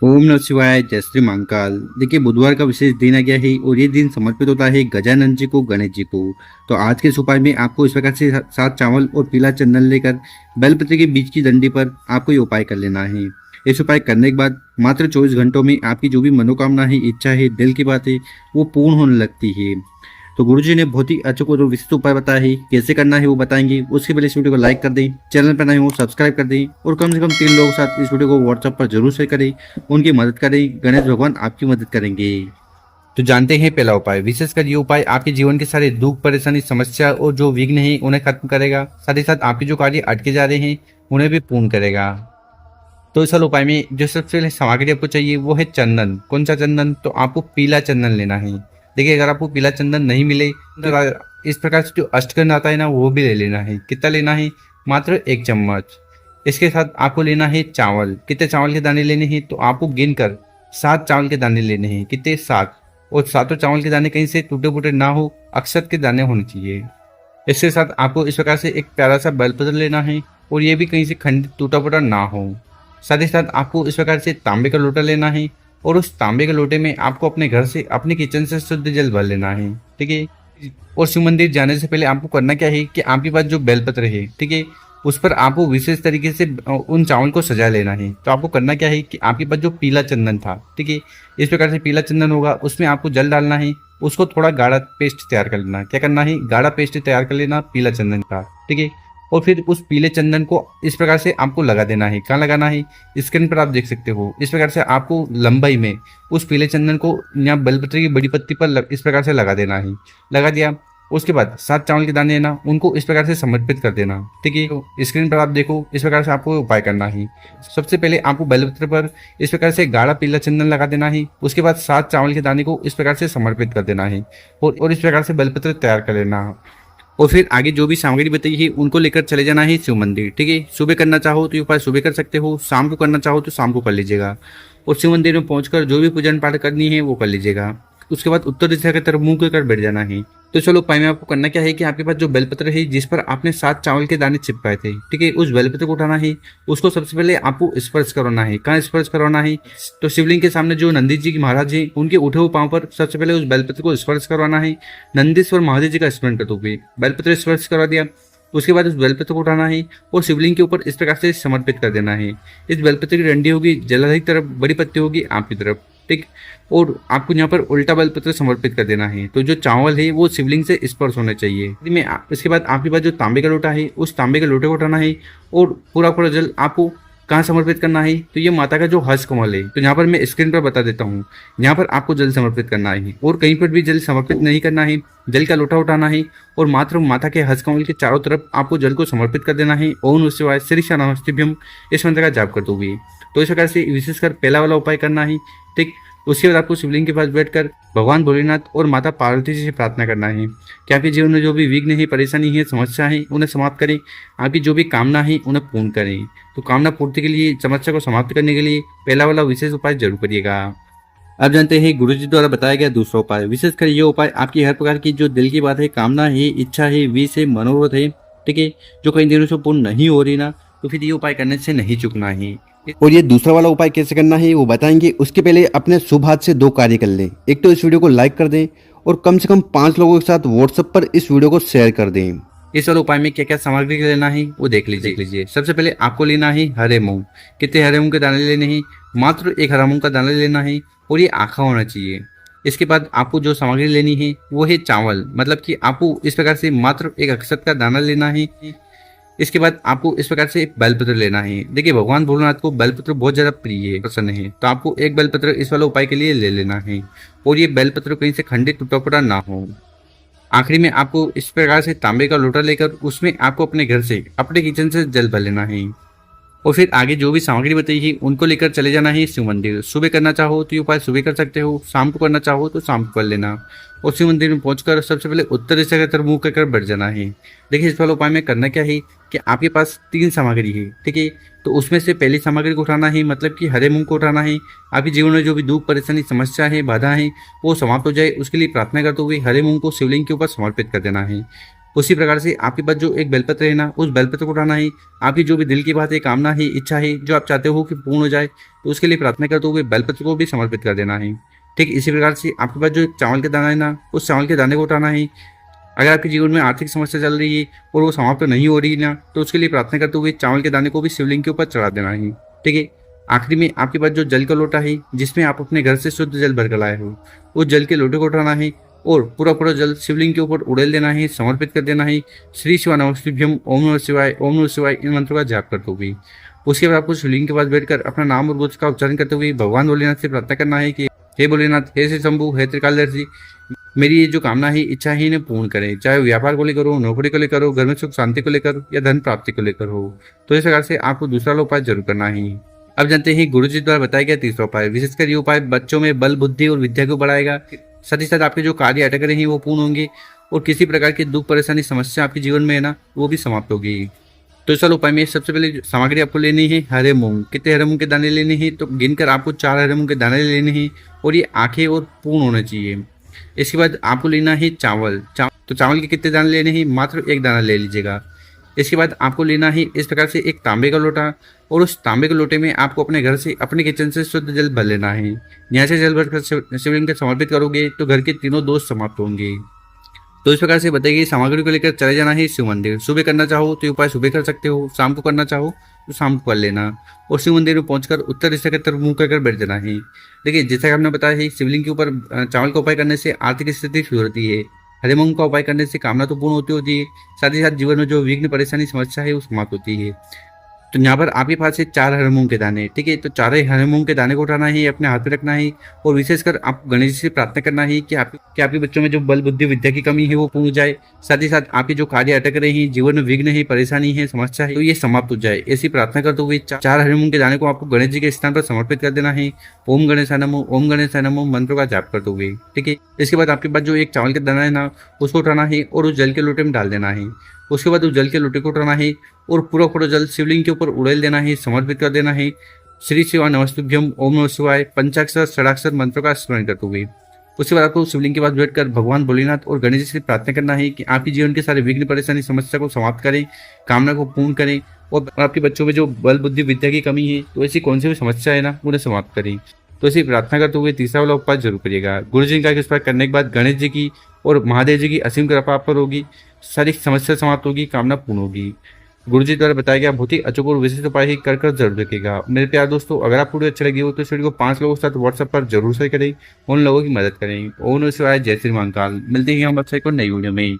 ओम नमः शिवाय, जय श्री महाकाल। देखिए, बुधवार का विशेष दिन आ गया है और ये दिन समर्पित होता है गजानन जी को, गणेश जी को। तो आज के इस उपाय में आपको इस प्रकार से सात चावल और पीला चंदन लेकर बेलपत्र के बीच की डंडी पर आपको ये उपाय कर लेना है। इस उपाय करने के बाद मात्र 24 घंटों में आपकी जो भी मनोकामना है, इच्छा है, दिल की बात है, वो पूर्ण होने लगती है। तो गुरुजी ने बहुत ही अच्छे को जो विशिष्ट उपाय बताया है, कैसे करना है वो बताएंगे। उसके पहले इस वीडियो को लाइक कर दें, चैनल पर नए हो सब्सक्राइब कर दें और कम से कम 3 लोगों के साथ इस वीडियो को व्हाट्सएप पर जरूर शेयर करें, उनकी मदद करें। गणेश भगवान आपकी मदद करेंगे। तो जानते हैं पहला उपाय। विशेषकर ये उपाय आपके जीवन के सारे दुख, परेशानी, समस्या और जो विघ्न है उन्हें खत्म करेगा। साथ ही साथ आपके जो कार्य अटके जा रहे हैं उन्हें भी पूर्ण करेगा। तो इस वाले उपाय में जो सबसे पहले सामग्री आपको चाहिए वो है चंदन। कौन सा चंदन? तो आपको पीला चंदन लेना है। देखिए, अगर आपको पीला चंदन नहीं मिले तो इस प्रकार से जो अष्टगंध आता है ना, वो भी ले लेना है। कितना लेना है? मात्र 1 चम्मच। इसके साथ आपको लेना है चावल। कितने चावल के दाने लेने हैं? तो आपको गिनकर 7 चावल के दाने लेने हैं। कितने? 7। और सातों चावल के दाने कहीं से टूटे फूटे ना हो, अक्षत के दाने होने चाहिए। इसके साथ आपको इस प्रकार से एक प्यारा सा बेलपत्र लेना है और ये भी कहीं से खंडित टूटा फूटा ना हो। साथ ही साथ आपको इस प्रकार से तांबे का लोटा लेना है और उस तांबे के लोटे में आपको अपने घर से, अपने किचन से शुद्ध जल भर लेना है। ठीक है। और शिव मंदिर जाने से पहले आपको करना क्या है कि आपके पास जो बेलपत्र है, ठीक है, उस पर आपको विशेष तरीके से उन चावल को सजा लेना है। तो आपको करना क्या है कि आपके पास जो पीला चंदन था, ठीक है, इस प्रकार से पीला चंदन होगा, उसमें आपको जल डालना है। उसको थोड़ा गाढ़ा पेस्ट तैयार कर लेना। क्या करना है? गाढ़ा पेस्ट तैयार कर लेना पीला चंदन का। ठीक है। और फिर उस पीले चंदन को इस प्रकार से आपको लगा देना है। कहाँ लगाना है? स्क्रीन पर आप देख सकते हो। इस प्रकार से आपको लंबाई में उस पीले चंदन को यहाँ बेलपत्र की बड़ी पत्ती पर इस प्रकार से लगा देना है। लगा दिया। उसके बाद 7 चावल के दाने लेना, उनको इस प्रकार से समर्पित कर देना। ठीक है। तो स्क्रीन पर आप देखो, इस प्रकार से आपको उपाय करना है। सबसे पहले आपको बेलपत्र पर इस प्रकार से गाढ़ा पीला चंदन लगा देना है। उसके बाद 7 चावल के दाने को इस प्रकार से समर्पित कर देना है और इस प्रकार से बेलपत्र तैयार कर लेना। और फिर आगे जो भी सामग्री बताई है उनको लेकर चले जाना है शिव मंदिर। ठीक है। सुबह करना चाहो तो ये उपाय सुबह कर सकते हो, शाम को करना चाहो तो शाम को कर लीजिएगा। और शिव मंदिर में पहुंचकर जो भी पूजन पाठ करनी है वो कर लीजिएगा। उसके बाद उत्तर दिशा की तरफ मुंह कर बैठ जाना है। तो चलो, उपाय में आपको करना क्या है कि आपके पास जो बेलपत्र है जिस पर आपने 7 चावल के दाने चिपकाए थे, ठीक है, उस बेलपत्र को उठाना है। उसको सबसे पहले आपको स्पर्श करवाना है। कहाँ स्पर्श करवाना है? तो शिवलिंग के सामने जो नंदी जी महाराज जी, उनके उठे हुए पांव पर सबसे पहले उस बेलपत्र को स्पर्श करवाना है। नंदीश्वर महादेव जी का स्मरण करते हुए बेलपत्र स्पर्श करवा दिया। उसके बाद उस बेलपत्र को उठाना है और शिवलिंग के ऊपर इस प्रकार से समर्पित कर देना है। इस बेलपत्र की डंडी होगी जलाधारी की तरफ, बड़ी पत्ती होगी आपकी तरफ। ठीक। और आपको यहाँ पर उल्टा बेलपत्र समर्पित कर देना है। तो जो चावल है वो शिवलिंग से स्पर्श होना चाहिए। इसके बाद आपके पास जो तांबे का लोटा है, उस तांबे के लोटे को उठाना है और पूरा पूरा जल आपको कहाँ समर्पित करना है? तो ये माता का जो हस्त कमल है, तो यहाँ पर मैं स्क्रीन पर बता देता हूँ। यहाँ पर आपको जल समर्पित करना है और कहीं पर भी जल समर्पित नहीं करना है। जल का लोटा उठाना है और मात्र माता के हस्त कमल के चारों तरफ आपको जल को समर्पित कर देना है। ओम नमः शिवाय, श्री नमस्तेभ्यम, इस मंत्र का जाप करते हुए। तो इस प्रकार से विशेषकर पहला वाला उपाय करना है। ठीक। उसके बाद आपको शिवलिंग के पास बैठकर भगवान भोलेनाथ और माता पार्वती जी से प्रार्थना करना है कि आपके जीवन में जो भी विघ्न है, परेशानी है, समस्या है, उन्हें समाप्त करें। आपकी जो भी कामना है उन्हें पूर्ण करें। तो कामना पूर्ति के लिए, समस्या को समाप्त करने के लिए पहला वाला विशेष उपाय जरूर करिएगा। अब जानते हैं गुरुजी द्वारा बताया गया दूसरा उपाय। विशेषकर ये उपाय आपकी हर प्रकार की जो दिल की बात है, कामना है, इच्छा है, विष है, मनोरथ है, ठीक है, जो कई दिनों से पूर्ण नहीं हो रही ना, तो फिर ये उपाय करने से नहीं चूकना है। और ये दूसरा वाला उपाय कैसे करना है वो बताएंगे। उसके पहले अपने शुभ हाथ से 2 कार्य कर लें। एक तो इस वीडियो को लाइक कर दें और कम से कम 5 लोगों के साथ व्हाट्सएप पर इस वीडियो को शेयर कर दें। इस वाले उपाय में क्या क्या सामग्री लेना है वो देख लीजिए। सबसे पहले आपको लेना है हरे मूंग। कितने हरे मूंग के दाने लेने हैं? मात्र 1 हरा मूंग का दाना लेना है और ये आखा होना चाहिए। इसके बाद आपको जो सामग्री लेनी है वो है चावल। मतलब कि आपको इस प्रकार से मात्र 1 अक्षत का दाना लेना है। इसके बाद आपको इस प्रकार से एक बेलपत्र लेना है। देखिए, भगवान भोलेनाथ को बेलपत्र बहुत ज्यादा प्रिय है, पसंद है, तो आपको एक बेलपत्र इस वाले उपाय के लिए ले लेना है और ये बेलपत्र कहीं से खंडित टूटा फूटा ना हो। आखिरी में आपको इस प्रकार से तांबे का लोटा लेकर उसमें आपको अपने घर से, अपने किचन से जल भर लेना है और फिर आगे जो भी सामग्री बताई है उनको लेकर चले जाना है शिव मंदिर। सुबह करना चाहो तो ये उपाय सुबह कर सकते हो, शाम को करना चाहो तो शाम को कर लेना। और शिव मंदिर में पहुंचकर सबसे पहले उत्तर दिशा की तरफ मुंह कर बैठ जाना है। देखिए, इस वाले उपाय में करना क्या है कि आपके पास 3 सामग्री है, ठीक है, तो उसमें से पहली सामग्री को उठाना है, मतलब कि हरे मूंग को उठाना है। आपके जीवन में जो भी दुख, परेशानी, समस्या है, बाधा है, वो समाप्त हो जाए, उसके लिए प्रार्थना करते हुए हरे मूंग को शिवलिंग के ऊपर समर्पित कर देना है। उसी प्रकार से आपके पास जो एक बेलपत्र है ना, उस बेलपत्र को उठाना है, आपकी जो भी दिल की बात है, कामना है, इच्छा है, जो आप चाहते हो कि पूर्ण हो जाए, तो उसके लिए प्रार्थना करते हुए बेलपत्र को भी समर्पित कर देना है। ठीक इसी प्रकार से आपके पास जो एक चावल का दाना है ना, उस चावल के दाने को उठाना है। अगर आपके जीवन में आर्थिक समस्या चल रही है और वो समाप्त नहीं हो रही ना, तो उसके लिए प्रार्थना करते हुए चावल के दाने को भी शिवलिंग के ऊपर चढ़ा देना है। ठीक है। आखिरी में आपके पास जो जल का लोटा है, जिसमें आप अपने घर से शुद्ध जल भरकर लाए हो, उस जल के लोटे को उठाना है और पूरा पूरा जल शिवलिंग के ऊपर उड़ेल देना है, समर्पित कर देना है। श्री शिवा नमस्तुभ्यम, ओम नमः शिवाय, ओम नमः शिवाय, इन मंत्रों का जाप करते हुए उसके बाद आपको शिवलिंग के पास बैठकर अपना नाम और गोत्र का उच्चारण करते हुए भगवान भोलेनाथ से प्रार्थना करना है कि हे भोलेनाथ, हे श्री शंभु, हे त्रिकालदर्शी, मेरी ये जो कामना है, इच्छा है, इन्हें पूर्ण करें। चाहे वो व्यापार को लेकर हो, नौकरी को लेकर हो, घर में सुख शांति को लेकर या धन प्राप्ति को लेकर हो। तो इस प्रकार से आपको दूसरा वाला उपाय जरूर करना है। अब जानते हैं गुरु जी द्वारा बताया गया तीसरा उपाय। विशेषकर ये उपाय बच्चों में बल, बुद्धि और विद्या को बढ़ाएगा। साथ ही साथ आपके जो कार्य अटक रहे हैं वो पूर्ण होंगे और किसी प्रकार की दुख, परेशानी, समस्या आपके जीवन में है ना, वो भी समाप्त होगी। तो इस वाले उपाय में सबसे पहले सामग्री आपको लेनी है हरे मूंग। कितने हरे मूंग के दाने लेने हैं, तो गिनकर आपको 4 हरे मूंग के दाने लेने हैं और ये आंखें और पूर्ण होने चाहिए। इसके बाद आपको लेना है चावल। तो चावल के कितने दाने लेने हैं, मात्र 1 दाना ले लीजिएगा। इसके बाद आपको लेना है इस प्रकार से एक तांबे का लोटा और उस तांबे के लोटे में आपको अपने घर से, अपने किचन से शुद्ध जल भर लेना है। यहाँ से जल भरकर शिवलिंग को समर्पित करोगे तो घर के तीनों दोष समाप्त होंगे। तो इस प्रकार से बताई गई सामग्री को लेकर चले जाना है शिव मंदिर। सुबह करना चाहो तो ये उपाय सुबह कर सकते हो, शाम को करना चाहो तो शाम को कर लेना और शिव मंदिर में पहुंचकर उत्तर दिशा की तरफ मुंह कर बैठ जाना है। देखिए, जैसा कि हमने बताया है, शिवलिंग के ऊपर चावल का उपाय करने से आर्थिक स्थिति सुधरती है। हरे मूंग का उपाय करने से कामना तो पूर्ण होती है, साथ ही साथ जीवन में जो विघ्न, परेशानी, समस्या है वो समाप्त होती है। तो यहाँ पर आपके पास है 4 हरे मूंग के दाने। ठीक है, तो 4 हरे मूंग के दाने को उठाना है, अपने हाथ में रखना है और विशेषकर आप गणेश जी से प्रार्थना करना है कि आपके बच्चों में जो बल, बुद्धि, विद्या की कमी है वो पूर्ण हो जाए। साथ ही साथ आपके जो कार्य अटक रहे हैं, जीवन में विघ्न है, परेशानी है, समस्या है, तो ये समाप्त हो जाए। ऐसी प्रार्थना करते हुए 4 हरे मूंग के दाने को आपको गणेश जी के स्थान पर समर्पित कर देना है। ओम गणेशाय नमः, ओम गणेशाय नमः मंत्रों का जाप करते हुए। ठीक है, इसके बाद आपके पास जो एक चावल का दाना है ना, उसको उठाना है और उस जल के लोटे में डाल देना है। उसके बाद उस जल के लोटे को उठाना है और पूरा पूरा जल शिवलिंग के ऊपर उड़ेल देना है, समर्पित कर देना है। श्री शिवा नमस्तुभ्यम, ओम नमः शिवाय, पंचाक्षर षडाक्षर मंत्रों का स्मरण करते हुए उसके बाद आपको शिवलिंग के पास बैठकर भगवान भोलेनाथ और गणेश जी से प्रार्थना करना है कि आपके जीवन के सारे विघ्न, परेशानी, समस्या को समाप्त करें, कामना को पूर्ण करें और आपके बच्चों में जो बल, बुद्धि, विद्या की कमी है, तो ऐसी कौन सी भी समस्या है ना, उन्हें समाप्त करें। तो ऐसी प्रार्थना करते हुए तीसरा वाला उपाय जरूर करिएगा। गुरु जी का इस पर करने के बाद गणेश जी की और महादेव जी की असीम कृपा आप पर होगी, सारी समस्या समाप्त होगी, कामना पूर्ण होगी। गुरु जी द्वारा बताया गया बहुत ही अचूक और विशिष्ट उपाय ही कर जरूर रखेगा। मेरे प्यार दोस्तों, अगर आपको वीडियो अच्छा लगी हो तो इस वीडियो को 5 लोगों के साथ व्हाट्सएप पर जरूर शेयर करें, उन लोगों की मदद करें। ओम नमः शिवाय, जय श्री महाकाल। मिलते हैं हम आपसे एक और नई वीडियो में।